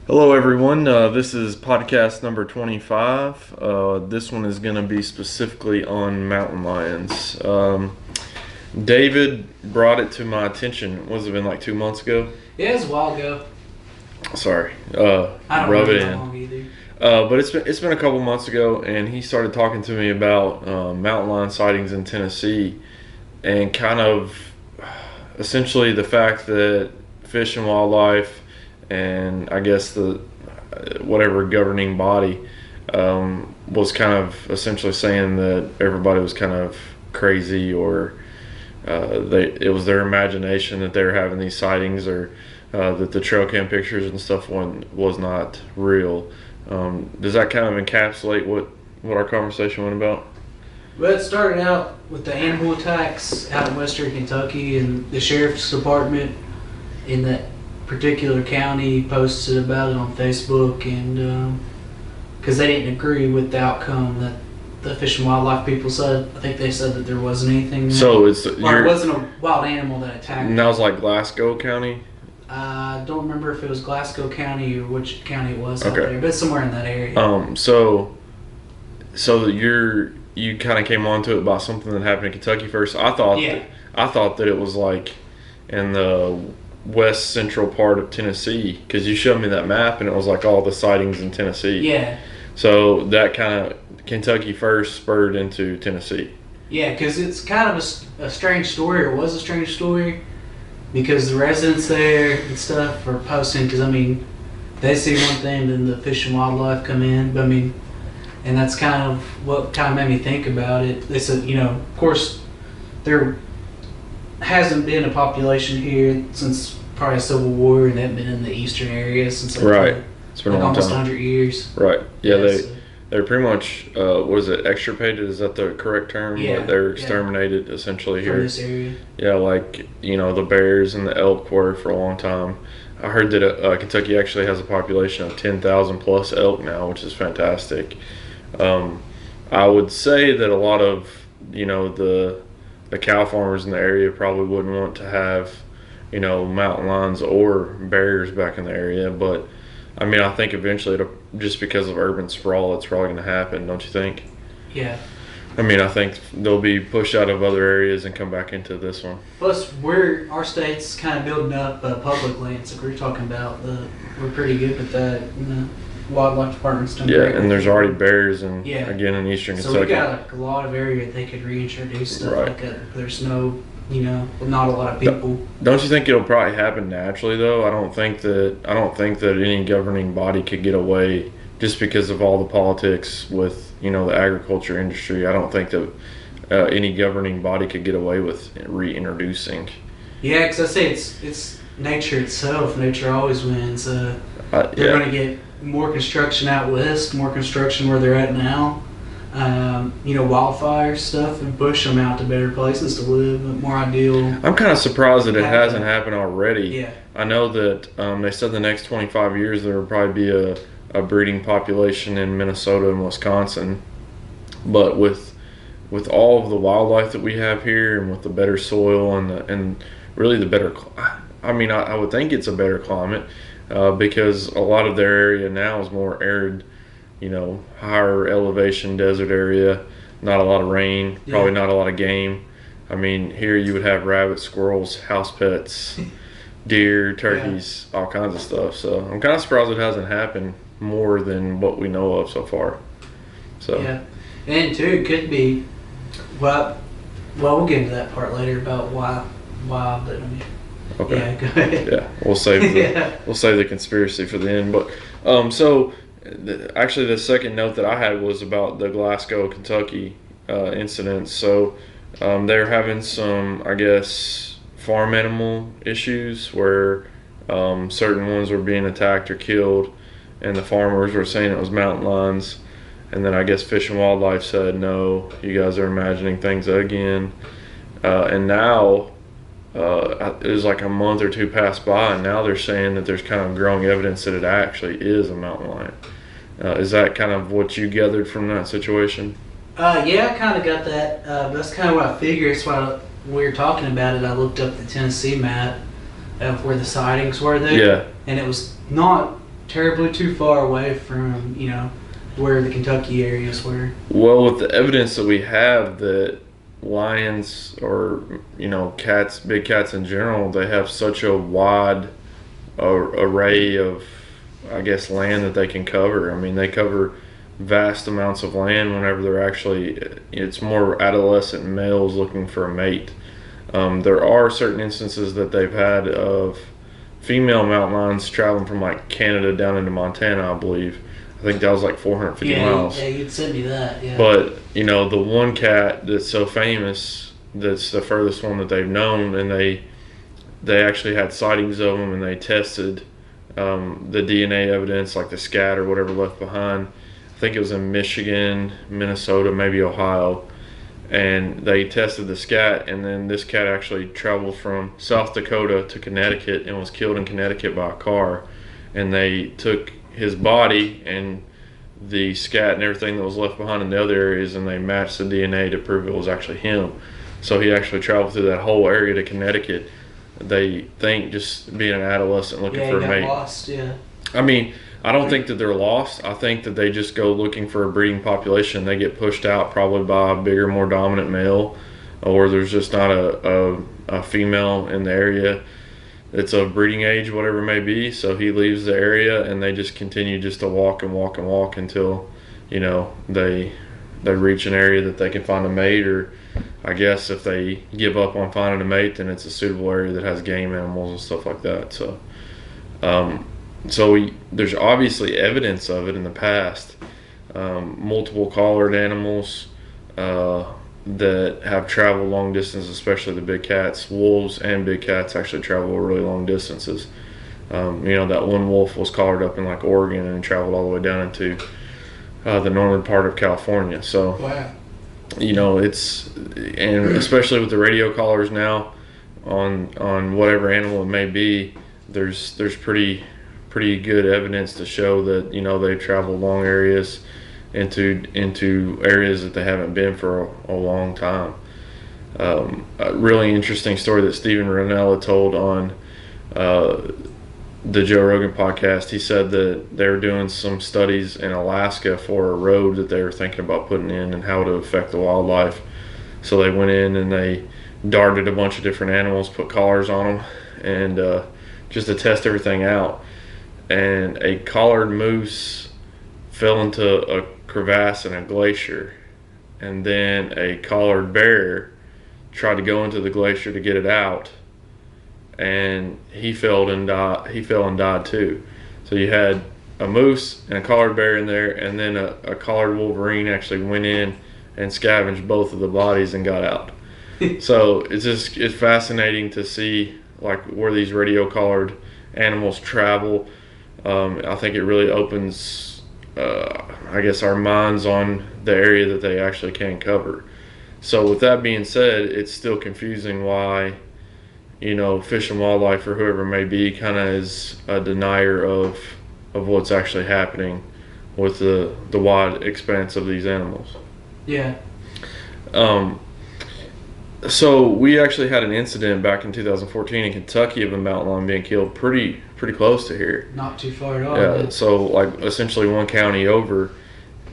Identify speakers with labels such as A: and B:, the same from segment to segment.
A: Hello, everyone. This is podcast number 25. This one is going to be specifically on mountain lions. David brought it to my attention. Was it been like 2 months ago?
B: Yeah, it was a while ago.
A: Sorry.
B: I don't
A: Rub it
B: remember how
A: in.
B: long either.
A: But it's been a couple months ago, and he started talking to me about mountain lion sightings in Tennessee, and kind of essentially the fact that Fish and Wildlife, and I guess the whatever governing body was kind of essentially saying that everybody was kind of crazy, or it was their imagination that they were having these sightings, or that the trail cam pictures and stuff was not real. Does that kind of encapsulate what our conversation went about?
B: Well, it started out with the animal attacks out in western Kentucky, and the sheriff's department in that particular county posted about it on Facebook, and because they didn't agree with the outcome that the Fish and Wildlife people said. I think they said that there wasn't anything there.
A: So
B: or it wasn't a wild animal that attacked.
A: And that was like Glasgow County.
B: I don't remember if it was Glasgow County or which county it was out
A: Okay.
B: there, but somewhere in that area.
A: So you kind of came onto it about something that happened in Kentucky first. I thought that it was like in the west central part of Tennessee, because you showed me that map and it was like all the sightings in Tennessee.
B: Yeah.
A: So that kind of Kentucky first spurred into Tennessee.
B: Yeah, because it's kind of a strange story, or was a strange story, because the residents there and stuff are posting, because, I mean, they see one thing, then the Fish and Wildlife come in, but, I mean, and that's kind of what kind of made me think about it. They said, of course, there hasn't been a population here since probably the Civil War, and they've been in the eastern area since
A: It's been a long
B: almost
A: time.
B: 100 years.
A: Right. Yeah,
B: so-
A: they're pretty much what is it, extirpated? Is that the correct term?
B: Yeah,
A: They're
B: yeah.
A: exterminated essentially
B: from
A: here.
B: this area.
A: Yeah, like the bears and the elk were for a long time. I heard that Kentucky actually has a population of 10,000 plus elk now, which is fantastic. I would say that a lot of the cow farmers in the area probably wouldn't want to have mountain lions or bears back in the area, but I mean, I think eventually, just because of urban sprawl, it's probably going to happen, don't you think?
B: Yeah.
A: I mean, I think they'll be pushed out of other areas and come back into this one.
B: Plus, our state's kind of building up public lands that we're talking about. We're pretty good with that. Wildlife department's done
A: Yeah,
B: great.
A: and there's already bears again in eastern
B: So
A: Kentucky.
B: we got like a lot of area that they could reintroduce stuff
A: Right.
B: like that. There's no, not a lot of people.
A: Don't you think it'll probably happen naturally though? I don't think that any governing body could get away just because of all the politics with the agriculture industry. I don't think that any governing body could get away with reintroducing.
B: Yeah, because I say it's nature itself. Nature always wins. They're
A: Yeah.
B: going to get more construction out west, more construction where they're at now. Wildfire stuff, and push them out to better places to live, more ideal.
A: I'm kind of surprised that it hasn't happened already.
B: Yeah.
A: I know that they said the next 25 years there will probably be a breeding population in Minnesota and Wisconsin, but with all of the wildlife that we have here, and with the better soil and really the better, I would think it's a better climate because a lot of their area now is more arid, higher elevation desert area, not a lot of rain, probably not a lot of game. I mean, here you would have rabbits, squirrels, house pets, deer, turkeys, all kinds of stuff. So I'm kind of surprised it hasn't happened more than what we know of so far. So
B: Yeah, and too, it could be. Well, we'll get into that part later about why. But I mean,
A: okay.
B: yeah, go ahead.
A: Yeah, we'll save the
B: Yeah.
A: we'll save the conspiracy for the end. But actually, the second note that I had was about the Glasgow, Kentucky incidents. So they're having some, I guess, farm animal issues where certain ones were being attacked or killed, and the farmers were saying it was mountain lions. And then I guess Fish and Wildlife said, no, you guys are imagining things again. And now it was like a month or two passed by, and now they're saying that there's kind of growing evidence that it actually is a mountain lion. Is that kind of what you gathered from that situation?
B: Yeah, I kind of got that. That's kind of what I figured. That's why we were talking about it. I looked up the Tennessee map of where the sightings were there.
A: Yeah.
B: And it was not terribly too far away from, where the Kentucky areas were.
A: Well, with the evidence that we have that lions or cats, big cats in general, they have such a wide array of, I guess, land that they can cover. I mean, they cover vast amounts of land whenever they're actually, it's more adolescent males looking for a mate. There are certain instances that they've had of female mountain lions traveling from like Canada down into Montana, I believe. I think that was like 450 miles.
B: Yeah, you'd send me that. Yeah.
A: But the one cat that's so famous, that's the furthest one that they've known, and they actually had sightings of them, and they tested the DNA evidence, like the scat or whatever left behind. I think it was in Michigan, Minnesota, maybe Ohio, and they tested the scat, and then this cat actually traveled from South Dakota to Connecticut and was killed in Connecticut by a car, and they took his body and the scat and everything that was left behind in the other areas, and they matched the DNA to prove it was actually him. So he actually traveled through that whole area to Connecticut. They think just being an adolescent looking for a mate.
B: Lost, yeah.
A: I mean, I don't think that they're lost. I think that they just go looking for a breeding population. They get pushed out probably by a bigger, more dominant male, or there's just not a female in the area that's of breeding age, whatever it may be. So he leaves the area, and they just continue just to walk and walk and walk until, they reach an area that they can find a mate. Or I guess if they give up on finding a mate, then it's a suitable area that has game animals and stuff like that. So, there's obviously evidence of it in the past. Multiple collared animals that have traveled long distances, especially the big cats. Wolves and big cats actually travel really long distances. That one wolf was collared up in like Oregon and traveled all the way down into the northern part of California. So,
B: wow.
A: And especially with the radio collars now on whatever animal it may be, there's pretty good evidence to show that they've traveled long areas into areas that they haven't been for a long time. A really interesting story that Steven Rinella told on the Joe Rogan podcast. He said that they were doing some studies in Alaska for a road that they were thinking about putting in and how to affect the wildlife. So they went in and they darted a bunch of different animals, put collars on them, and just to test everything out. And a collared moose fell into a crevasse in a glacier, and then a collared bear tried to go into the glacier to get it out, and he fell and died too. So you had a moose and a collared bear in there, and then a collared wolverine actually went in and scavenged both of the bodies and got out. So it's fascinating to see like where these radio collared animals travel. I think it really opens, I guess, our minds on the area that they actually can cover. So with that being said, it's still confusing why, Fish and Wildlife or whoever it may be kind of is a denier of what's actually happening with the wide expanse of these animals.
B: Yeah.
A: So we actually had an incident back in 2014 in Kentucky of a mountain lion being killed pretty close to here.
B: Not too far at all.
A: Yeah, man. So like essentially one county over,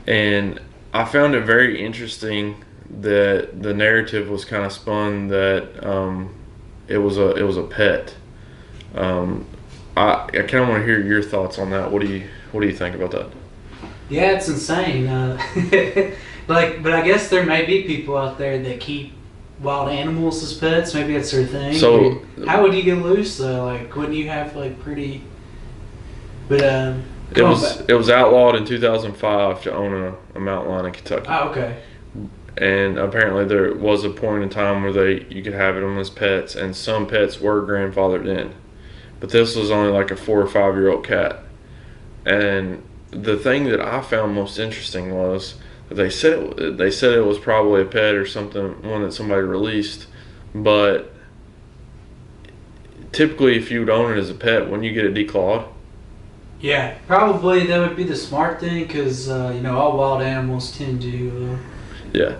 A: and I found it very interesting that the narrative was kind of spun that it was a pet. I kind of want to hear your thoughts on that. What do you think about that?
B: Yeah, it's insane. But I guess there may be people out there that keep wild animals as pets. Maybe that's their thing.
A: So
B: how would you get loose though? Like, wouldn't you have like pretty? But
A: it was outlawed in 2005 to own a mountain lion in Kentucky.
B: Oh, okay.
A: And apparently there was a point in time where you could have them as pets, and some pets were grandfathered in, but this was only like a 4 or 5 year old cat. And the thing that I found most interesting was that they said it was probably a pet or something, one that somebody released, but typically if you would own it as a pet, when you get it declawed.
B: Yeah, probably that would be the smart thing, because all wild animals tend to.
A: Yeah.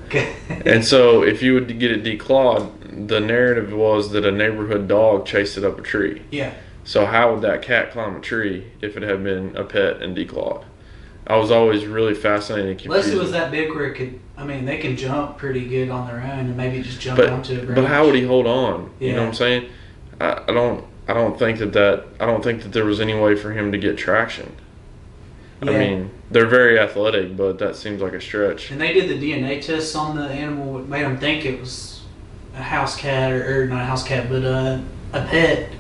A: And so if you would get it declawed, the narrative was that a neighborhood dog chased it up a tree.
B: Yeah.
A: So how would that cat climb a tree if it had been a pet and declawed? I was always really fascinated and
B: Unless
A: confused.
B: it was that big where it could, I mean, they can jump pretty good on their own and maybe just jump
A: But
B: onto a branch.
A: but how would he hold on? You know
B: Yeah.
A: what I'm saying? I don't think that there was any way for him to get traction. I
B: Yeah.
A: mean, they're very athletic, but that seems like a stretch.
B: And they did the DNA tests on the animal, what made them think it was a house cat, or not a house cat, but a pet,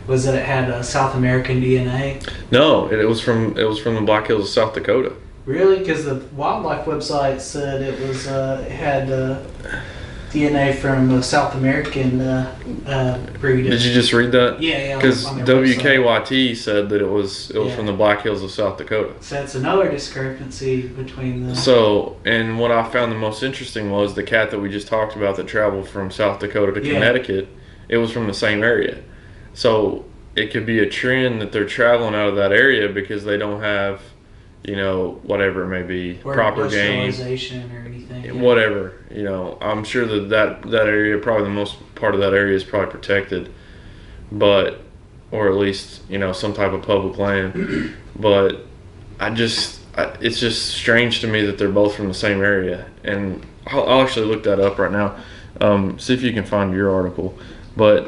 B: was that it had a South American DNA.
A: No, it was from the Black Hills of South Dakota.
B: Really? Because the wildlife website said it was it had DNA from a South American breed.
A: Did you just read that?
B: Yeah,
A: Because
B: on their website.
A: WKYT said that it was
B: Yeah.
A: from the Black Hills of South Dakota.
B: So that's another discrepancy between the.
A: So, and what I found the most interesting was the cat that we just talked about that traveled from South Dakota to
B: Yeah.
A: Connecticut. It was from the same area. So it could be a trend that they're traveling out of that area because they don't have, whatever it may be,
B: or
A: proper game,
B: industrialization or anything. Yeah.
A: whatever. I'm sure that area, probably the most part of that area is probably protected, but, or at least, some type of public land. But it's just strange to me that they're both from the same area. And I'll actually look that up right now. See if you can find your article. But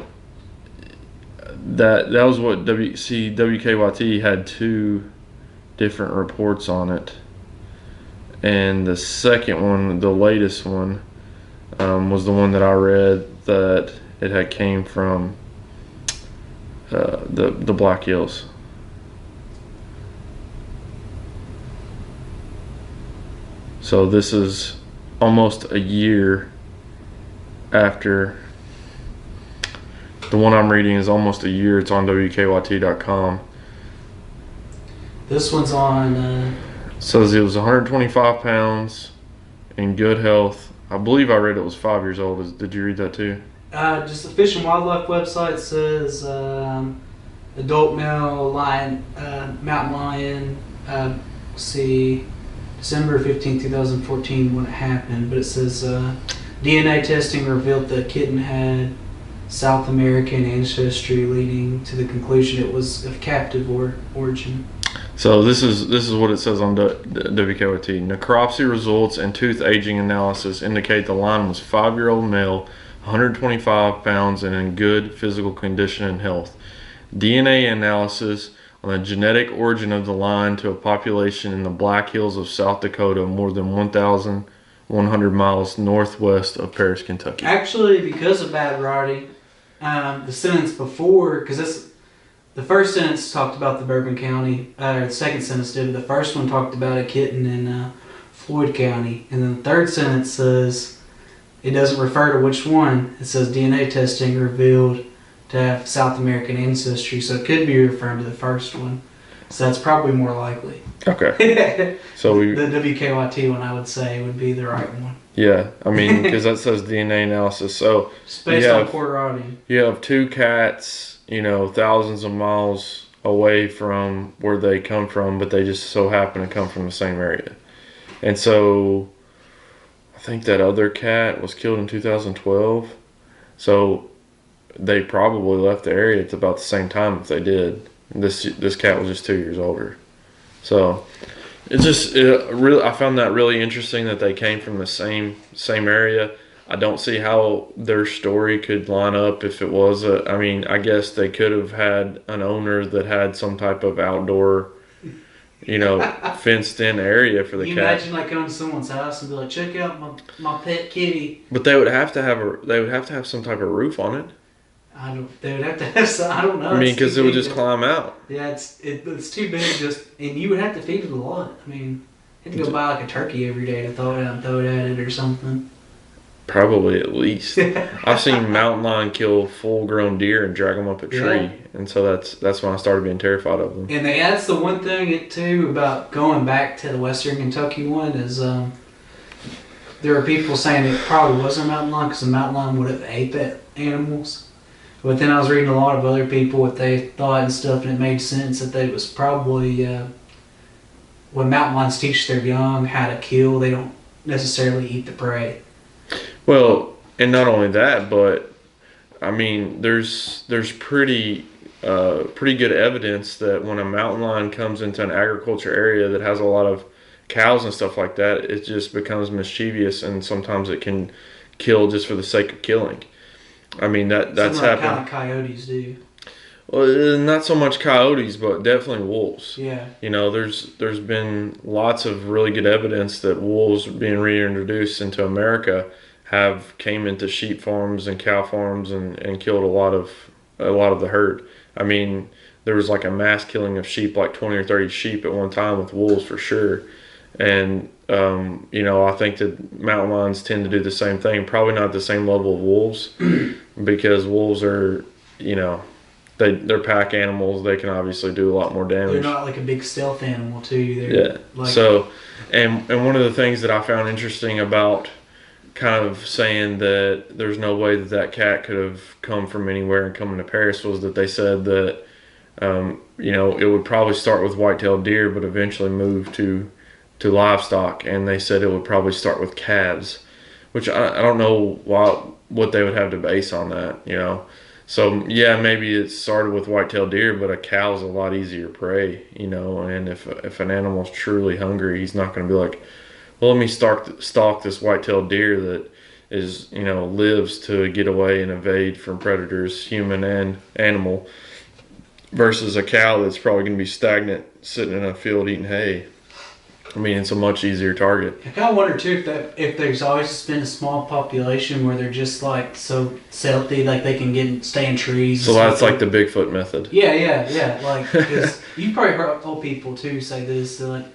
A: that was what WKYT had two different reports on it, and the second one, the latest one, was the one that I read, that it had came from the Black Hills. So this is almost a year after. The one I'm reading is almost a year. It's on WKYT.com.
B: This one's on.
A: It says it was 125 pounds, in good health. I believe I read it was 5 years old. Did you read that too?
B: Just the Fish and Wildlife website says adult male lion, mountain lion. See, December 15, 2014 when it happened, but it says DNA testing revealed the kitten had South American ancestry, leading to the conclusion it was of captive origin.
A: So this is what it says on WKYT. Necropsy results and tooth aging analysis indicate the lion was 5-year-old male, 125 pounds, and in good physical condition and health. DNA analysis on the genetic origin of the lion to a population in the Black Hills of South Dakota, more than 1,100 miles northwest of Paris, Kentucky.
B: Actually, because of bad writing, the sentence before, because the first sentence talked about the Bourbon County, or the second sentence did. The first one talked about a kitten in Floyd County, and then the third sentence says it doesn't refer to which one. It says DNA testing revealed to have South American ancestry, so it could be referring to the first one. So that's probably more likely.
A: Okay. So
B: The WKYT one, I would say, would be the right one.
A: yeah, I mean, because that says DNA analysis. So
B: Just based
A: Yeah.
B: on poor writing.
A: you have two cats, thousands of miles away from where they come from, but they just so happen to come from the same area. And so I think that other cat was killed in 2012. So they probably left the area at about the same time if they did. This cat was just 2 years older. So I found that really interesting that they came from the same area. I don't see how their story could line up if it was I guess they could have had an owner that had some type of outdoor, fenced in area for the
B: You
A: cat.
B: imagine like going to someone's house and be like, check out my pet kitty.
A: But they would have to have some type of roof on it.
B: They would have to have some, I don't know.
A: I mean,
B: it's
A: because
B: too
A: it would
B: big
A: just
B: to-
A: climb out.
B: Yeah, it's too big and you would have to feed it a lot. I mean, you had to go buy like a turkey every day to throw it out and throw it at it or something.
A: Probably at least. I've seen mountain lion kill full-grown deer and drag them up a tree,
B: Yeah.
A: and so that's when I started being terrified of them.
B: And that's the one thing too about going back to the Western Kentucky one is there are people saying it probably wasn't a mountain lion because the mountain lion would have ate that animals. But then I was reading a lot of other people what they thought and stuff, and it made sense that it was probably when mountain lions teach their young how to kill, they don't necessarily eat the prey.
A: Well, and not only that, but I mean, there's pretty pretty good evidence that when a mountain lion comes into an agriculture area that has a lot of cows and stuff like that, it just becomes mischievous, and sometimes it can kill just for the sake of killing. I mean that's
B: Something like
A: happened.
B: kind of coyotes do.
A: Well, not so much coyotes, but definitely wolves.
B: Yeah.
A: You know, there's been lots of really good evidence that wolves being reintroduced into America have came into sheep farms and cow farms and killed a lot of the herd. I mean, there was like a mass killing of sheep, like 20 or 30 sheep at one time with wolves for sure. And you know, I think that mountain lions tend to do the same thing. Probably not the same level of wolves, because wolves are, you know, they're pack animals. They can obviously do a lot more
B: They're
A: damage.
B: not like a big stealth animal too.
A: Yeah.
B: Like,
A: So, and one of the things that I found interesting about kind of saying that there's no way that that cat could have come from anywhere and come into Paris was that they said that you know, it would probably start with white-tailed deer, but eventually move to livestock, and they said it would probably start with calves, which I don't know what they would have to base on that, you know. So yeah, maybe it started with white-tailed deer, but a cow's a lot easier prey, you know. And if an animal's truly hungry, he's not going to be like, well, let me stalk this white-tailed deer that is, you know, lives to get away and evade from predators, human and animal, versus a cow that's probably going to be stagnant, sitting in a field eating hay. I mean, it's a much easier target.
B: I kind of wonder too if there's always just been a small population where they're just like so stealthy, like they can stay in trees.
A: So that's like the Bigfoot method.
B: Yeah. Like, because you've probably heard old people too say this. So like,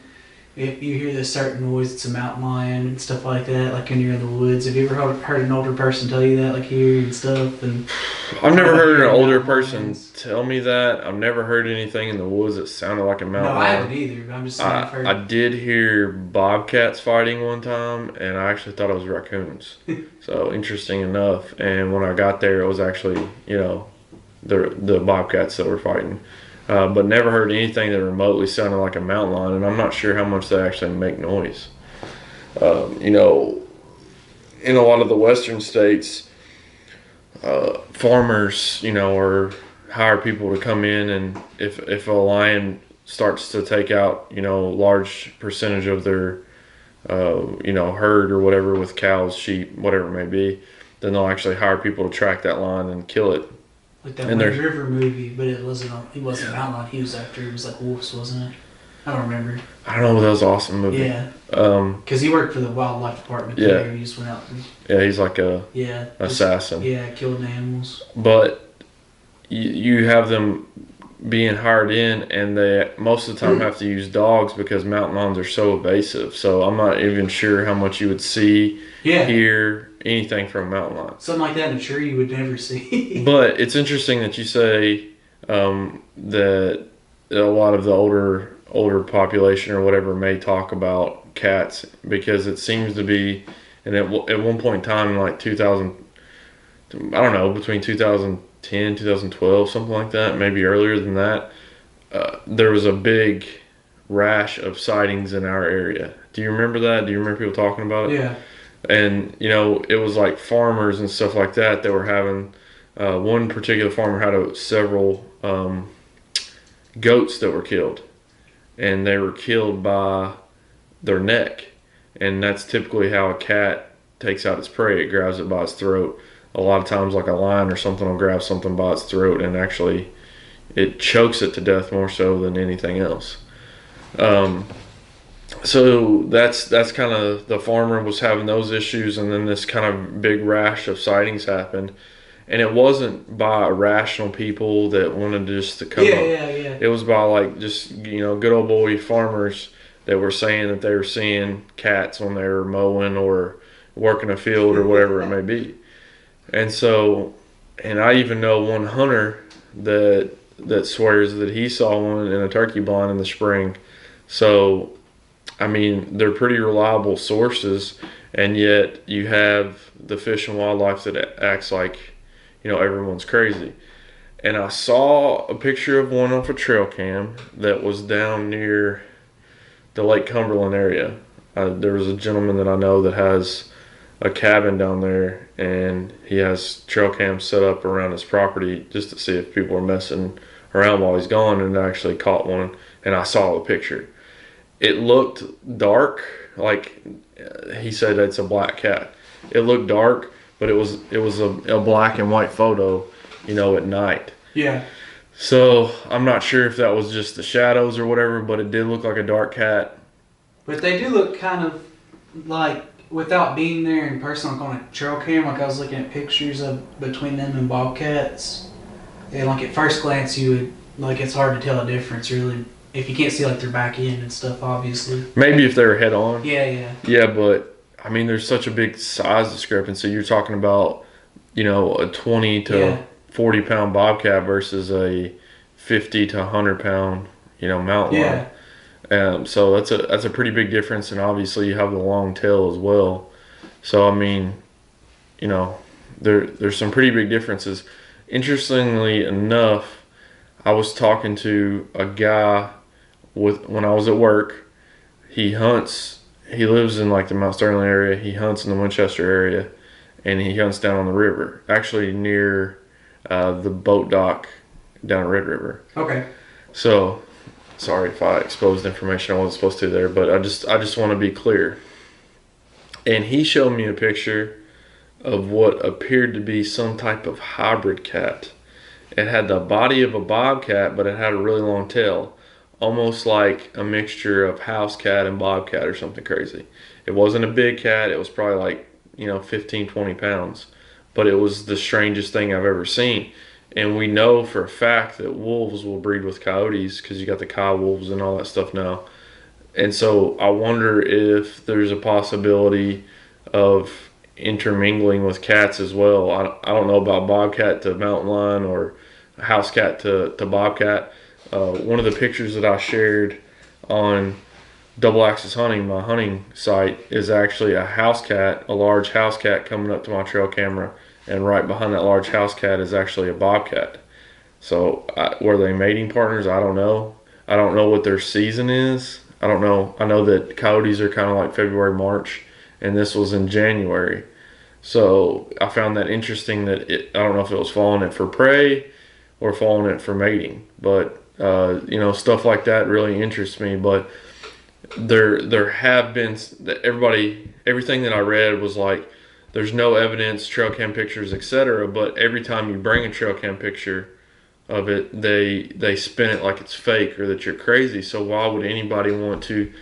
B: if you hear this certain noise, it's a mountain lion and stuff like that. Like when you're in the woods, have you ever heard an older person tell you that, like here and stuff? And
A: I've never heard an older
B: mountain
A: person
B: lions.
A: tell me that. I've never heard anything in the woods that sounded like a
B: No,
A: mountain
B: I
A: lion.
B: haven't either. But I'm just saying I've heard.
A: I did hear bobcats fighting one time, and I actually thought it was raccoons. So interesting enough. And when I got there, it was actually, you know, the bobcats that were fighting. But never heard anything that remotely sounded like a mountain lion, and I'm not sure how much they actually make noise. You know, in a lot of the western states, farmers, you know, or hire people to come in, and if a lion starts to take out, you know, large percentage of their, you know, herd or whatever with cows, sheep, whatever it may be, then they'll actually hire people to track that lion and kill it.
B: Like that
A: And
B: Wind
A: there's-
B: River movie, but he wasn't mountain lion. He was after. It was like wolves, wasn't it? I don't remember.
A: I don't know, but that was an awesome movie.
B: Yeah,
A: Um,
B: because he worked for the wildlife department.
A: Yeah.
B: There. He just went out and
A: yeah, he's like a
B: just-
A: assassin.
B: Yeah, killing animals.
A: But you have them being hired in, and they most of the time have to use dogs because mountain lions are so evasive. So I'm not even sure how much you would see,
B: Yeah,
A: hear anything from a mountain lion.
B: something like that in a tree you would never see.
A: But it's interesting that you say that a lot of the older population or whatever may talk about cats, because it seems to be, and at one point in time, like 2000, I don't know, between 2010, 2012, something like that, maybe earlier than that, there was a big rash of sightings in our area. Do you remember that? Do you remember people talking about it?
B: Yeah,
A: And, you know, it was like farmers and stuff like that that were having, one particular farmer had several goats that were killed. And they were killed by their neck. And that's typically how a cat takes out its prey. It grabs it by its throat. A lot of times, like a lion or something will grab something by its throat, and actually it chokes it to death more so than anything else. So that's kind of, the farmer was having those issues, and then this kind of big rash of sightings happened, and it wasn't by irrational people that wanted just to come up.
B: yeah.
A: It was by like just, you know, good old boy farmers that were saying that they were seeing cats when they were mowing or working a field or whatever it may be. And so, and I even know one hunter that swears that he saw one in a turkey blind in the spring. So I mean, they're pretty reliable sources, and yet you have the Fish and Wildlife that acts like, you know, everyone's crazy. And I saw a picture of one off a trail cam that was down near the Lake Cumberland area. There was a gentleman that I know that has a cabin down there, and he has trail cams set up around his property just to see if people are messing around while he's gone and actually caught one, and I saw the picture. It looked dark, like he said it's a black cat. It looked dark, but it was a black and white photo, at night.
B: Yeah.
A: So I'm not sure if that was just the shadows or whatever, but it did look like a dark cat.
B: But they do look kind of like, without being there in person, like on a trail cam, like I was looking at pictures of between them and bobcats, and like at first glance you would, like, it's hard to tell a difference really, if you can't see like their back end and stuff, obviously.
A: Maybe if they were head on.
B: Yeah.
A: Yeah, but I mean, there's such a big size discrepancy. You're talking about, a 20 to 40 pound bobcat versus a 50 to 100 pound, mountain lion. So that's a pretty big difference, and obviously you have the long tail as well. So I mean, there's some pretty big differences. Interestingly enough, I was talking to a guy when I was at work. He hunts. He lives in like the Mount Sterling area. He hunts in the Winchester area, and he hunts down on the river, actually near the boat dock down at Red River.
B: Okay.
A: So, sorry if I exposed information I wasn't supposed to there, but I just want to be clear. And he showed me a picture of what appeared to be some type of hybrid cat. It had the body of a bobcat, but it had a really long tail. Almost like a mixture of house cat and bobcat or something crazy. It wasn't a big cat. It was probably like, 15, 20 pounds. But it was the strangest thing I've ever seen. And we know for a fact that wolves will breed with coyotes because you got the cow wolves and all that stuff now. And so I wonder if there's a possibility of intermingling with cats as well. I don't know about bobcat to mountain lion or house cat to bobcat. One of the pictures that I shared on Double Axis Hunting, my hunting site, is actually a house cat, a large house cat coming up to my trail camera, and right behind that large house cat is actually a bobcat. So were they mating partners? I don't know. I don't know what their season is. I don't know. I know that coyotes are kind of like February, March, and this was in January. So I found that interesting that I don't know if it was following it for prey or following it for mating, but stuff like that really interests me. But there have been everything that I read was like, there's no evidence, trail cam pictures, etc. But every time you bring a trail cam picture of it, they spin it like it's fake or that you're crazy. So why would anybody want to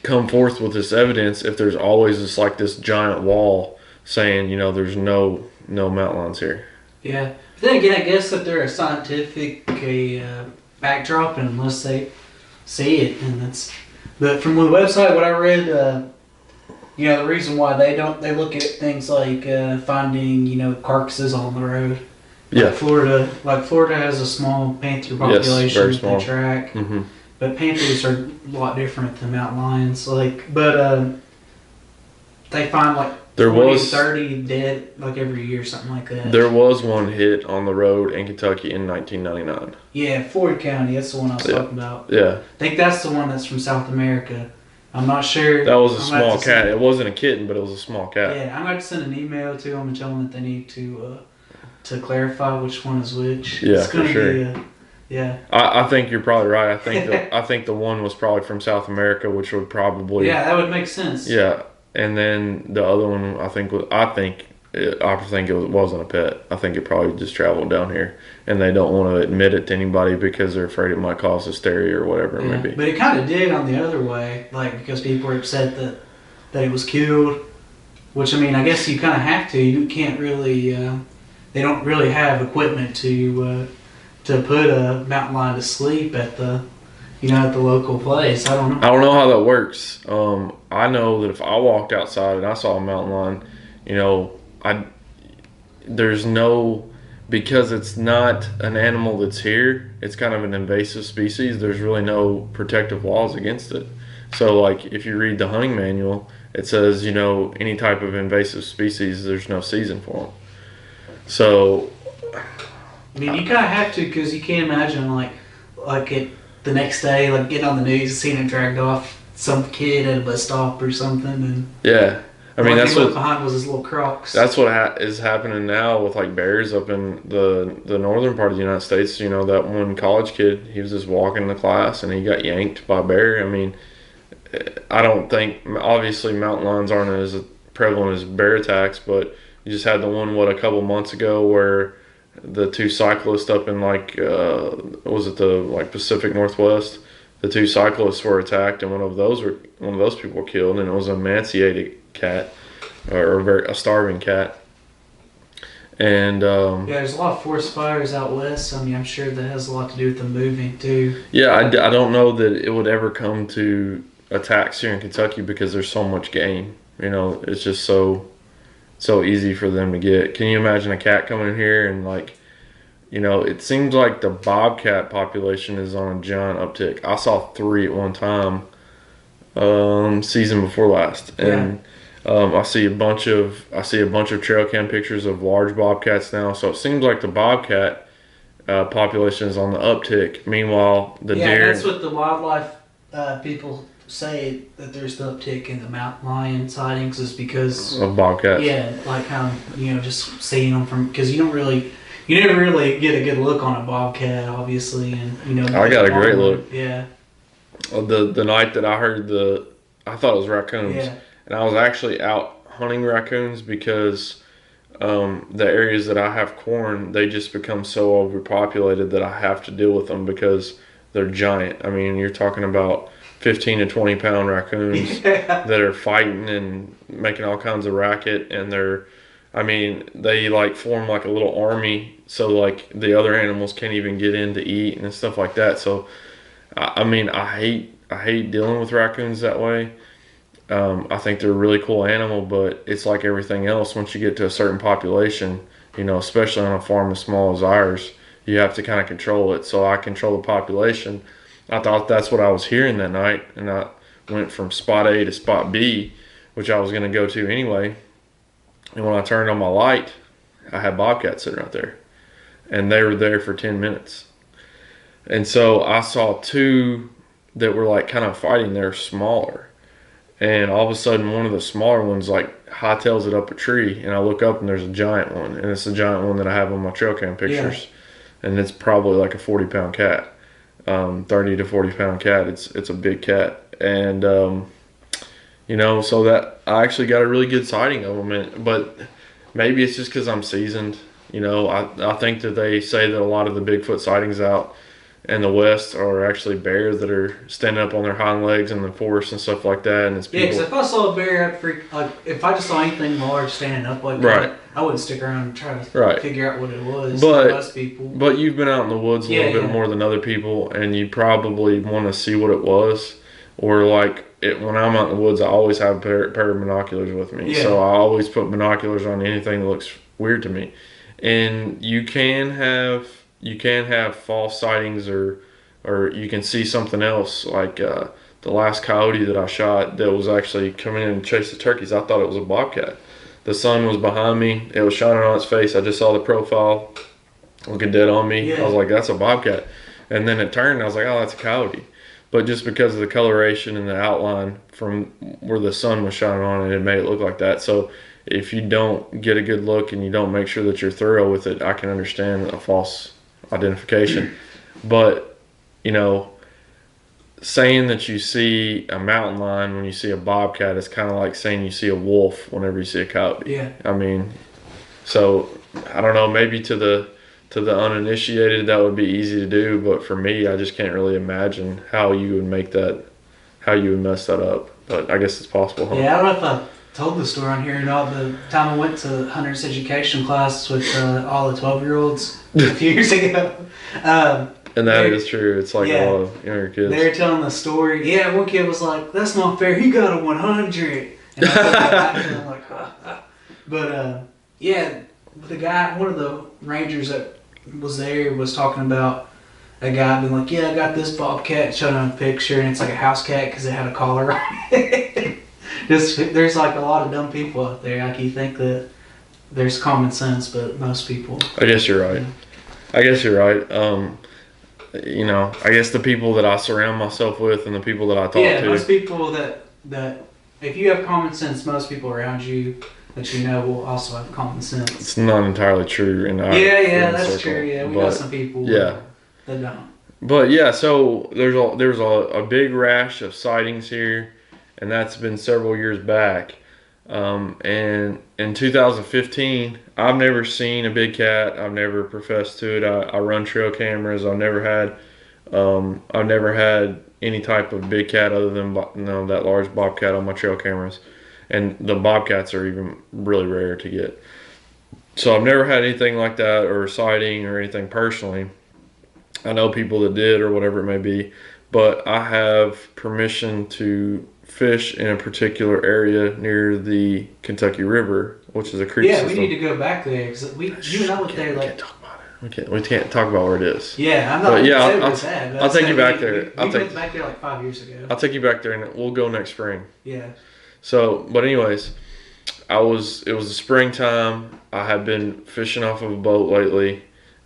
A: come forth with this evidence if there's always this giant wall saying, there's no mountain lions here?
B: Yeah. But then again, I guess that they're a scientific backdrop, and unless they see it, and that's. But from the website, what I read, the reason why they look at things like finding, carcasses on the road.
A: Yeah.
B: Florida has a small panther population.
A: Yes, very small.
B: They track.
A: Mm-hmm.
B: But panthers are a lot different than mountain lions. They find
A: there
B: 20,
A: was
B: 30 dead every year, something like that.
A: There was one hit on the road in Kentucky in 1999.
B: Yeah, Ford County. That's the one I was talking about.
A: Yeah.
B: I think that's the one that's from South America. I'm not sure.
A: That was a small cat. It wasn't a kitten, but it was a small cat.
B: Yeah, I'm going to send an email to them and tell them that they need to clarify which one is which.
A: Yeah,
B: it's
A: for sure.
B: Yeah.
A: I think you're probably right. I think the one was probably from South America, which would probably.
B: Yeah, that would make sense.
A: Yeah, and then the other one, I think it wasn't a pet. I think it probably just traveled down here, and they don't want to admit it to anybody because they're afraid it might cause hysteria or whatever it may be.
B: But it kind of did on the other way, because people were upset that it was killed. Which, I mean, I guess you kind of have to. You can't really. They don't really have equipment to put a mountain lion to sleep at the local place. I don't know.
A: I don't know how that works. I know that if I walked outside and I saw a mountain lion, there's no, because it's not an animal that's here, it's kind of an invasive species, there's really no protective laws against it. So if you read the hunting manual, it says, any type of invasive species, there's no season for them. So,
B: I mean, you kind of have to, because you can't imagine the next day, getting on the news and seeing it dragged off some kid at a bus stop or something. And
A: yeah, I mean,
B: What
A: that's
B: he left
A: what
B: behind was his little Crocs.
A: that's what is happening now with like bears up in the northern part of the United States. You know, that one college kid, he was just walking to class and he got yanked by a bear. I mean, I don't think, obviously mountain lions aren't as prevalent as bear attacks, but you just had the one a couple months ago where the two cyclists up in like was it the like Pacific Northwest, the two cyclists were attacked and one of those people were killed, and it was an emaciated cat or a starving cat. And
B: Yeah, there's a lot of forest fires out west. I mean, I'm sure that has a lot to do with the moving too.
A: yeah, I don't know that it would ever come to attacks here in Kentucky because there's so much game. You know, it's just so easy for them to get. Can you imagine a cat coming in here and like, you know, it seems like the bobcat population is on a giant uptick. I saw 3 at one time, season before last, and I see a bunch of trail cam pictures of large bobcats now. So it seems like the bobcat population is on the uptick. Meanwhile, the deer.
B: That's what the wildlife people say, that there's the uptick in the mountain lion sightings is because
A: Of bobcats.
B: yeah, like how just seeing them from, because you never really get a good look on a bobcat, obviously, and
A: I got a great look.
B: Yeah,
A: The night that I heard I thought it was raccoons,
B: yeah,
A: and I was actually out hunting raccoons because the areas that I have corn, they just become so overpopulated that I have to deal with them because they're giant. I mean, you're talking about 15 to 20 pound raccoons that are fighting and making all kinds of racket, and they like form like a little army, so like the other animals can't even get in to eat and stuff like that. So I mean, I hate dealing with raccoons that way. I think they're a really cool animal, but it's like everything else. Once you get to a certain population, especially on a farm as small as ours, you have to kind of control it. So I control the population. I thought that's what I was hearing that night, and I went from spot A to spot B, which I was going to go to anyway. And when I turned on my light, I had bobcats sitting right there, and they were there for 10 minutes. And so I saw 2 that were like kind of fighting. They're smaller, and all of a sudden one of the smaller ones like hightails it up a tree, and I look up and there's a giant one, and it's a giant one that I have on my trail cam pictures. And it's probably like a 40-pound cat. 30 to 40 pound cat. It's a big cat, and so that I actually got a really good sighting of them. But maybe it's just because I'm seasoned. I think that they say that a lot of the Bigfoot sightings out in the West are actually bears that are standing up on their hind legs in the forest and stuff like that. And it's people.
B: Yeah, because if I saw a bear, I'd freak. Like if I just saw anything large standing up like
A: right.
B: that, I wouldn't stick around and try to figure out what it was.
A: But
B: most people.
A: But you've been out in the woods a little bit more than other people, and you probably want to see what it was. Or like when I'm out in the woods, I always have a pair of binoculars with me. So I always put binoculars on anything that looks weird to me. And you can have false sightings, or you can see something else. Like the last coyote that I shot that was actually coming in to chase the turkeys, I thought it was a bobcat. The sun was behind me. It was shining on its face. I just saw the profile looking dead on me.
B: Yeah.
A: I was like, that's a bobcat. And then it turned, and I was like, oh, that's a coyote. But just because of the coloration and the outline from where the sun was shining on it, it made it look like that. So if you don't get a good look and you don't make sure that you're thorough with it, I can understand a false identification. But, saying that you see a mountain lion when you see a bobcat is kind of like saying you see a wolf whenever you see a coyote.
B: Yeah.
A: I mean, so I don't know, maybe to the uninitiated that would be easy to do, but for me, I just can't really imagine how you would mess that up. But I guess it's possible, huh?
B: Yeah, I don't know if I told the story on here or not. The time I went to Hunter's education class with all the 12-year-olds a few years ago.
A: And that is true. It's like a lot of younger kids.
B: They were telling the story. Yeah, one kid was like, "That's not fair. He got a 100." And I'm like, But the guy, one of the rangers that was there, was talking about a guy being like, "Yeah, I got this bobcat," showing him a picture, and it's like a house cat because it had a collar on it. There's like a lot of dumb people out there. Like you think that there's common sense, but most people.
A: I guess you're right. I guess the people that I surround myself with and the people that I talk to.
B: Yeah, most people that if you have common sense, most people around you that you know will also have common sense.
A: It's not entirely true in our
B: Yeah,
A: friend
B: that's
A: circle,
B: true. Yeah, we
A: but,
B: know some people
A: yeah.
B: that don't.
A: But yeah, so there's a big rash of sightings here, and that's been several years back. And in 2015, I've never seen a big cat. I've never professed to it. I run trail cameras. I've never had any type of big cat other than that large bobcat on my trail cameras, and the bobcats are even really rare to get. So I've never had anything like that or a sighting or anything personally. I know people that did or whatever it may be, but I have permission to fish in a particular area near the Kentucky River, which is a creek
B: Yeah,
A: system.
B: we need to go back there because you and I went there
A: We
B: like.
A: can't talk about it. We can't talk about where it is.
B: Yeah, I'm not.
A: But yeah,
B: I'll
A: take you back there.
B: We went back there like 5 years ago.
A: I'll take you back there, and we'll go next spring.
B: Yeah.
A: So, but anyways, it was the springtime. I had been fishing off of a boat lately,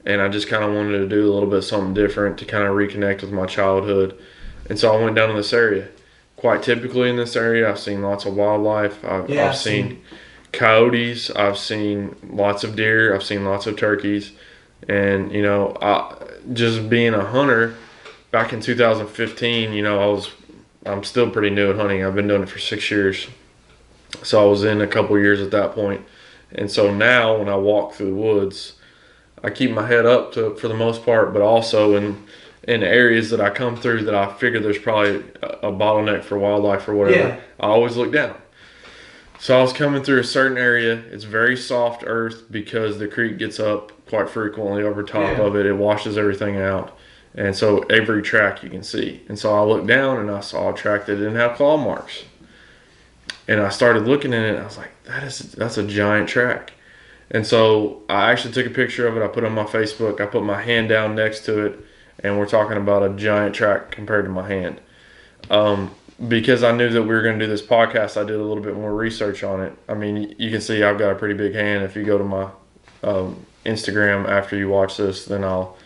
A: and I just kind of wanted to do a little bit something different to kind of reconnect with my childhood. And so I went down to this area. Quite typically in this area, I've seen lots of wildlife. I've seen coyotes. I've seen lots of deer. I've seen lots of turkeys. And, just being a hunter back in 2015, I'm still pretty new at hunting. I've been doing it for 6 years. So I was in a couple years at that point. And so now when I walk through the woods, I keep my head up for the most part, but also in areas that I come through that I figure there's probably a bottleneck for wildlife or whatever,
B: Yeah.
A: I always look down. So I was coming through a certain area. It's very soft earth because the creek gets up quite frequently over top of it. It washes everything out. And so every track you can see. And so I looked down and I saw a track that didn't have claw marks. And I started looking at it and I was like, that's a giant track. And so I actually took a picture of it. I put it on my Facebook. I put my hand down next to it. And we're talking about a giant track compared to my hand. Because I knew that we were going to do this podcast, I did a little bit more research on it. I mean, you can see I've got a pretty big hand. If you go to my Instagram after you watch this, then I'll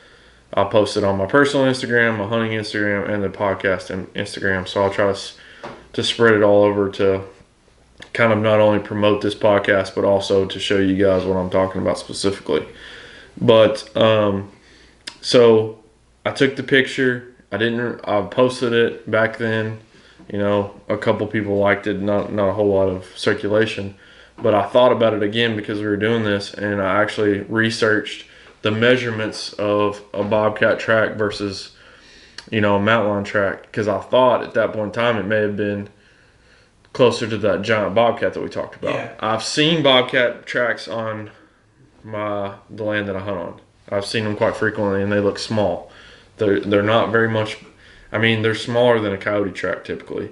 A: post it on my personal Instagram, my hunting Instagram, and the podcast Instagram. So I'll try to spread it all over to kind of not only promote this podcast, but also to show you guys what I'm talking about specifically. But so I took the picture. I posted it back then. A couple people liked it, not a whole lot of circulation. But I thought about it again because we were doing this, and I actually researched the measurements of a bobcat track versus, a mountain lion track. Because I thought at that point in time it may have been closer to that giant bobcat that we talked about.
B: Yeah.
A: I've seen bobcat tracks on the land that I hunt on. I've seen them quite frequently, and they look small. They're not very much. I mean, they're smaller than a coyote track typically.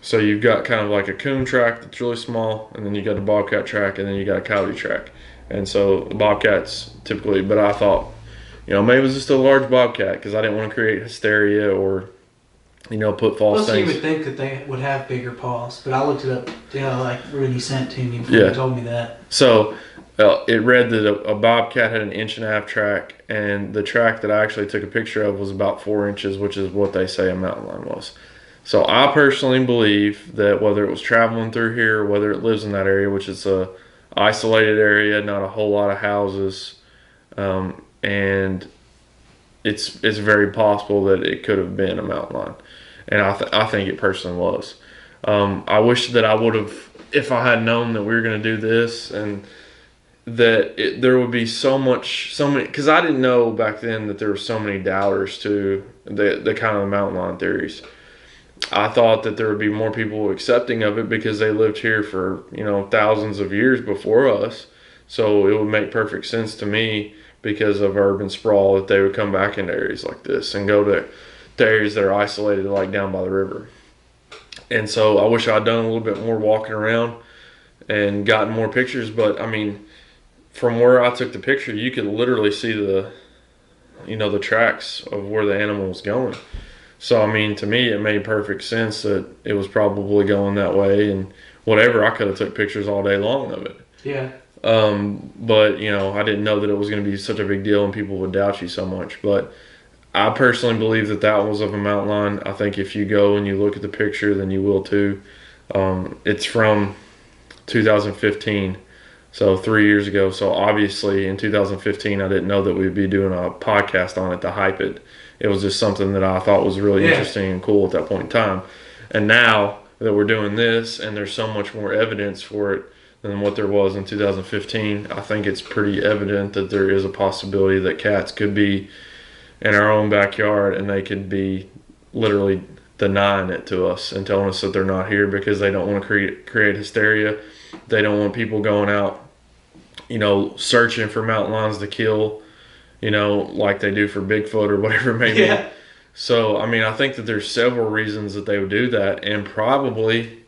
A: So you've got kind of like a coon track that's really small, and then you got the bobcat track, and then you got a coyote track. And so the bobcats typically, but I thought, maybe it was just a large bobcat because I didn't want to create hysteria or, put false things.
B: You would think that they would have bigger paws, but I looked it up, like Rudy sent to me before he told me that.
A: So it read that a bobcat had an 1.5-inch track, and the track that I actually took a picture of was about 4 inches, which is what they say a mountain lion was. So I personally believe that whether it was traveling through here or whether it lives in that area, which is a isolated area, not a whole lot of houses, and it's very possible that it could have been a mountain lion, and I think it personally was. I wish that I would have, if I had known that we were going to do this and that there would be so many, because I didn't know back then that there were so many doubters to the kind of mountain lion theories. I thought that there would be more people accepting of it because they lived here for, thousands of years before us. So it would make perfect sense to me because of urban sprawl that they would come back into areas like this and go to areas that are isolated, like down by the river. And so I wish I'd done a little bit more walking around and gotten more pictures. But I mean, from where I took the picture, you could literally see the tracks of where the animal was going. So, I mean, to me, it made perfect sense that it was probably going that way, and whatever, I could have took pictures all day long of it.
B: Yeah.
A: But, I didn't know that it was going to be such a big deal and people would doubt you so much. But I personally believe that was of a mountain lion. I think if you go and you look at the picture, then you will too. It's from 2015, so 3 years ago. So obviously in 2015, I didn't know that we'd be doing a podcast on it to hype it. It was just something that I thought was really interesting and cool at that point in time. And now that we're doing this, and there's so much more evidence for it than what there was in 2015, I think it's pretty evident that there is a possibility that cats could be in our own backyard, and they could be literally denying it to us and telling us that they're not here because they don't want to create hysteria. They don't want people going out, searching for mountain lions to kill, like they do for Bigfoot or whatever it may be.
B: Yeah.
A: So, I mean, I think that there's several reasons that they would do that, and probably,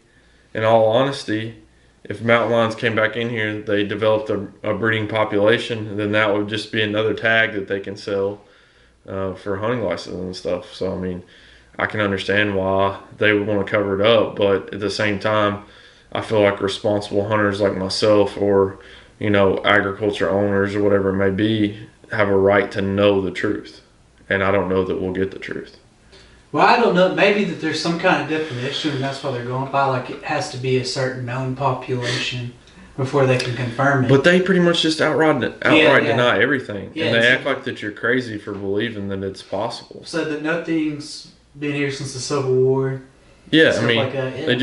A: in all honesty, if mountain lions came back in here, they developed a breeding population, then that would just be another tag that they can sell for hunting license and stuff. So, I mean, I can understand why they would want to cover it up, but at the same time, I feel like responsible hunters like myself, or agriculture owners or whatever it may be, have a right to know the truth, and I don't know that we'll get the truth.
B: Well, I don't know. Maybe that there's some kind of definition, and that's what they're going by. Like it has to be a certain known population before they can confirm it.
A: But they pretty much just outright
B: Yeah.
A: deny everything,
B: Yeah,
A: and they act
B: exactly.
A: like that you're crazy for believing that it's possible.
B: So that nothing's been here since the Civil War.
A: Yeah, I
B: Stuff
A: mean,
B: like that, yeah.
A: they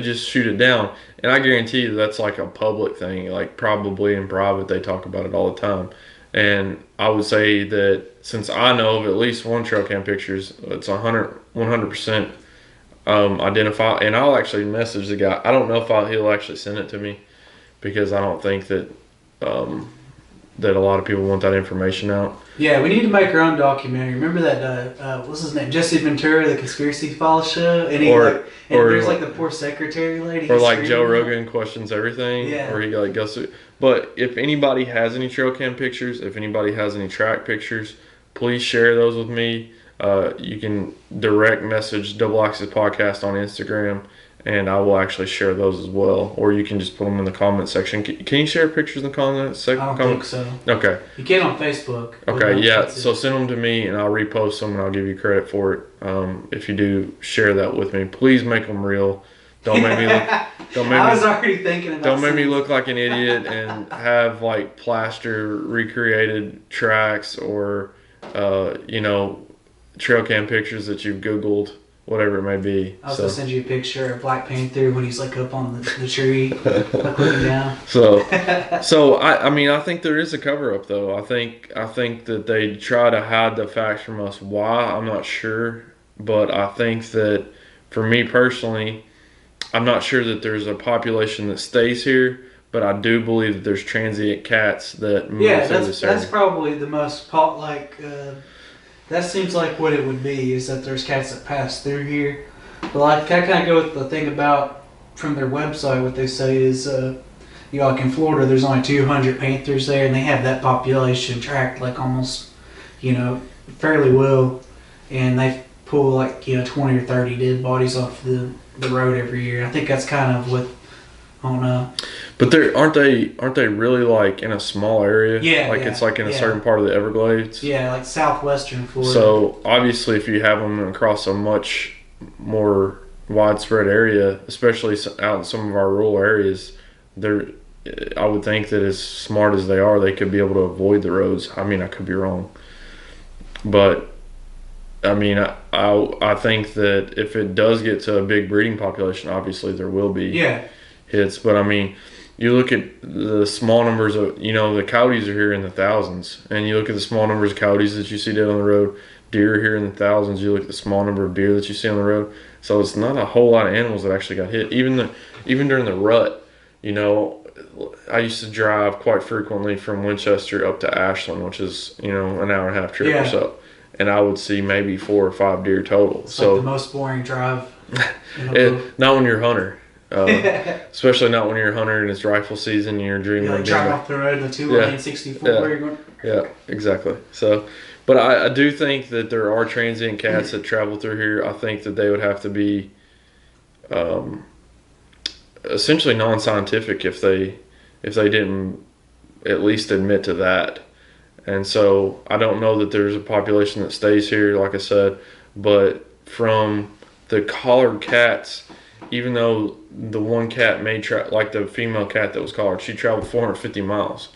A: just shoot it down, and I guarantee you that's like a public thing. Like probably in private, they talk about it all the time. And I would say that since I know of at least one trail cam pictures, it's 100% identify. And I'll actually message the guy. I don't know if he'll actually send it to me, because I don't think that that a lot of people want that information out.
B: Yeah, we need to make our own documentary. Remember that? What's his name? Jesse Ventura, the Conspiracy Files show, and
A: Or
B: there's like the poor secretary lady.
A: Or like
B: screaming
A: Joe
B: at
A: Rogan questions everything.
B: Yeah.
A: Or he like goes through. But if anybody has any trail cam pictures, if anybody has any track pictures, please share those with me. You can direct message Double Axis Podcast on Instagram, and I will actually share those as well. Or you can just put them in the comment section. Can you share pictures in the comment section?
B: I don't think so.
A: Okay.
B: You can on Facebook.
A: Okay, yeah. So send them to me, and I'll repost them, and I'll give you credit for it. If you do share that with me, please make them real. Don't make me look.
B: I was already thinking about.
A: Don't make me look like an idiot and have like plaster recreated tracks, or trail cam pictures that you've Googled, whatever it may be.
B: I was gonna send you a picture of Black Panther when he's like up on the tree, like looking down.
A: So I mean, I think there is a cover up though. I think that they try to hide the facts from us. Why? I'm not sure, but I think that for me personally, I'm not sure that there's a population that stays here, but I do believe that there's transient cats that move through this area.
B: That's probably the most that seems like what it would be, is that there's cats that pass through here. But like I kind of go with the thing about from their website, what they say is like in Florida there's only 200 panthers there, and they have that population tracked like almost fairly well, and they pull like 20 or 30 dead bodies off the road every year. I think that's kind of what, I don't know.
A: But aren't they really like in a small area?
B: Yeah,
A: like it's like in a certain part of the Everglades.
B: Yeah, like southwestern Florida.
A: So obviously, if you have them across a much more widespread area, especially out in some of our rural areas, I would think that as smart as they are, they could be able to avoid the roads. I mean, I could be wrong, but I mean, I think that if it does get to a big breeding population, obviously there will be hits. But I mean, you look at the small numbers of, the coyotes are here in the thousands, and you look at the small numbers of coyotes that you see down the road, deer are here in the thousands. You look at the small number of deer that you see on the road. So it's not a whole lot of animals that actually got hit. Even during the rut, I used to drive quite frequently from Winchester up to Ashland, which is, an hour and a half trip or so. And I would see maybe 4 or 5 deer total.
B: It's like the most boring drive.
A: Not when you're a hunter. Especially not when you're a hunter and it's rifle season and you're dreaming of
B: driving off the road in the 2-lane 64.
A: Yeah, exactly. So, but I do think that there are transient cats that travel through here. I think that they would have to be essentially non-scientific if they didn't at least admit to that. And so I don't know that there's a population that stays here, like I said, but from the collared cats, even though the one cat may like the female cat that was collared, she traveled 450 miles.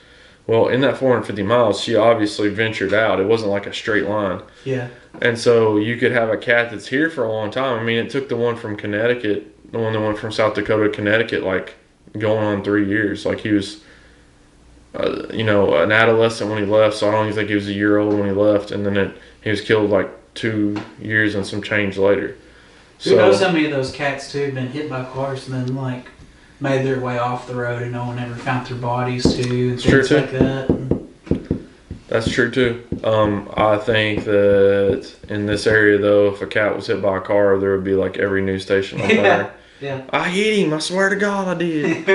A: Well, in that 450 miles, she obviously ventured out. It wasn't like a straight line.
B: Yeah.
A: And so you could have a cat that's here for a long time. I mean, it took the one from Connecticut, the one that went from South Dakota to Connecticut, like going on 3 years. Like he was, an adolescent when he left. So I don't even think he was a year old when he left. And then he was killed like 2 years and some change later.
B: Who knows how many of those cats too have been hit by cars and then like made their way off the road and no one ever found their bodies too and things like that.
A: That's true too. I think that in this area though, if a cat was hit by a car, there would be like every news station on there.
B: Yeah.
A: I hit him. I swear to God, I did.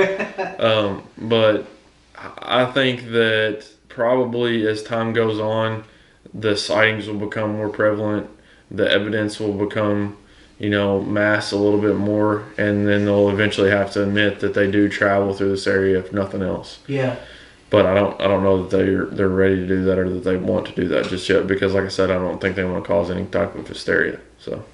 A: But I think that probably as time goes on, the sightings will become more prevalent. The evidence will become, mass a little bit more, and then they'll eventually have to admit that they do travel through this area, if nothing else.
B: Yeah.
A: But I don't know that they're ready to do that or that they want to do that just yet, because like I said, I don't think they want to cause any type of hysteria. So.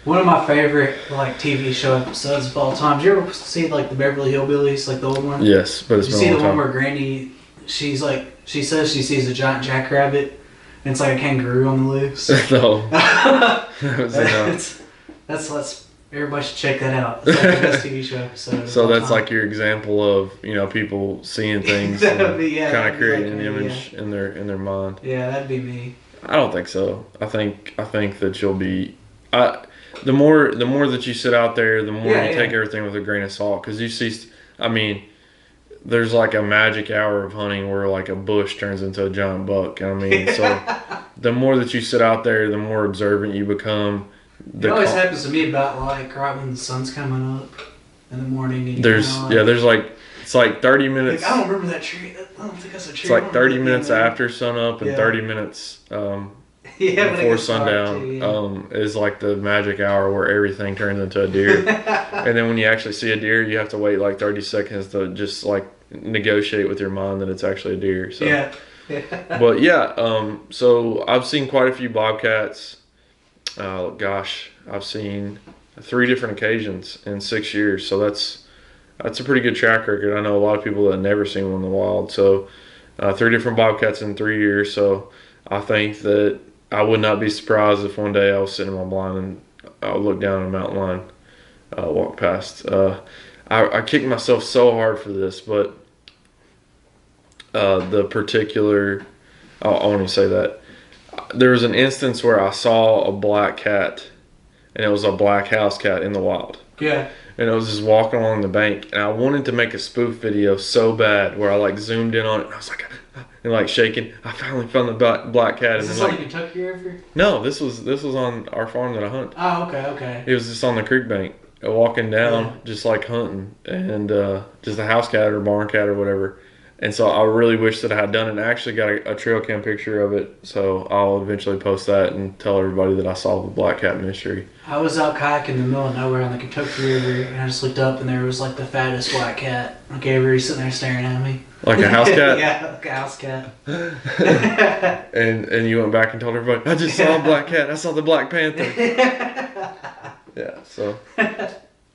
A: One
B: of my favorite TV show episodes of all time. Did you ever see the Beverly Hillbillies, the old one?
A: Yes, but it's been a long time.
B: You see the one where Granny, she says she sees a giant jackrabbit, and it's like a kangaroo on the loose.
A: No.
B: That's everybody should check that out. It's the best TV show episode.
A: So that's your example of people seeing things and kind of creating an image in their mind.
B: Yeah, that'd be me.
A: I don't think so. I think that you'll be. The more that you sit out there, the more you take everything with a grain of salt, because you see. I mean, there's a magic hour of hunting where a bush turns into a giant buck. I mean, so the more that you sit out there, the more observant you become.
B: It always happens to me about right when the sun's coming up in the morning. And
A: there's 30 minutes.
B: I don't remember that tree. I don't think that's a tree.
A: It's 30 minutes after sunup and 30 minutes before sundown is the magic hour where everything turns into a deer. And then when you actually see a deer, you have to wait 30 seconds to just negotiate with your mind that it's actually a deer. So.
B: Yeah.
A: But so I've seen quite a few bobcats. I've seen 3 different occasions in 6 years. So that's a pretty good track record. I know a lot of people that have never seen one in the wild. So 3 different bobcats in 3 years. So I think that I would not be surprised if one day I was sitting in my blind and I would look down at a mountain lion, walk past. I kicked myself so hard for this, but the particular, I want to say that there was an instance where I saw a black cat, and it was a black house cat in the wild.
B: Yeah.
A: And I was just walking along the bank, and I wanted to make a spoof video so bad where I zoomed in on it, and I was and shaking. I finally found the black cat.
B: Is this on the Kentucky River?
A: No, this was on our farm that I hunt.
B: Oh, okay.
A: It was just on the creek bank, walking down, just hunting, and just a house cat or barn cat or whatever. And so I really wish that I had done it. I actually got a trail cam picture of it, so I'll eventually post that and tell everybody that I saw the black cat mystery.
B: I was out kayaking in the middle of nowhere on the Kentucky River, and I just looked up, and there was the fattest black cat. Everybody's sitting there staring at me.
A: Like a house cat?
B: Yeah, like a house cat.
A: and you went back and told everybody, I just saw a black cat. I saw the Black Panther. Yeah, so.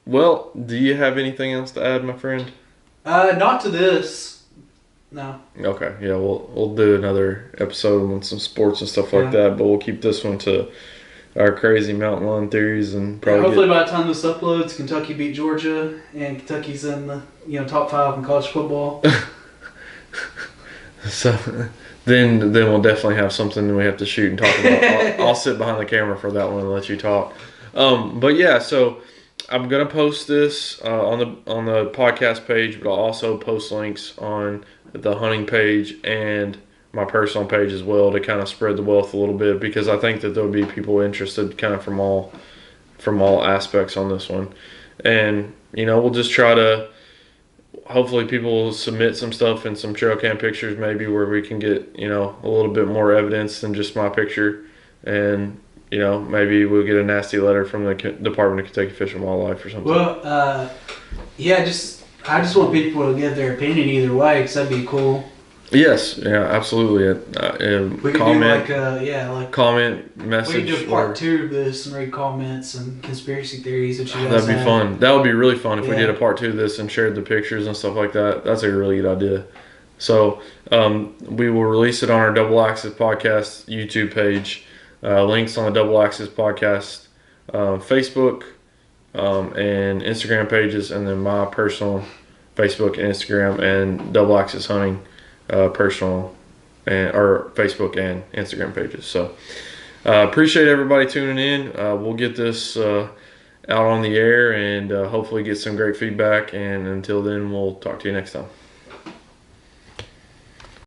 A: Well, do you have anything else to add, my friend?
B: Not to this. No.
A: Okay, yeah, we'll do another episode with some sports and stuff like that, but we'll keep this one to our crazy mountain lion theories and probably.
B: Hopefully, by the time this uploads, Kentucky beat Georgia and Kentucky's in the top 5 in college football.
A: So then we'll definitely have something we have to shoot and talk about. I'll sit behind the camera for that one and let you talk. But yeah, so I'm gonna post this on the podcast page, but I'll also post links on the hunting page and my personal page as well to kind of spread the wealth a little bit, because I think that there'll be people interested kind of from all aspects on this one. And we'll just try to, hopefully people will submit some stuff and some trail cam pictures maybe where we can get a little bit more evidence than just my picture, and maybe we'll get a nasty letter from the Department of Kentucky Fish and Wildlife or something.
B: Well, I just want people to give their opinion either way, because that'd be cool.
A: Yes, yeah, absolutely.
B: We could
A: Comment,
B: do like
A: comment,
B: we could
A: message.
B: do part 2 of this and read comments and conspiracy theories that you guys
A: That'd be
B: have.
A: fun. That would be really fun if we did
B: Yeah.
A: a part 2 of this and shared the pictures and stuff like that. That's a really good idea. So we will release it on our Double Axis Podcast YouTube page. Links on the Double Axis Podcast Facebook and Instagram pages, and then my personal Facebook and Instagram and Double Axis Hunting personal and or Facebook and Instagram pages. So appreciate everybody tuning in. We'll get this out on the air and hopefully get some great feedback. And until then, we'll talk to you next time.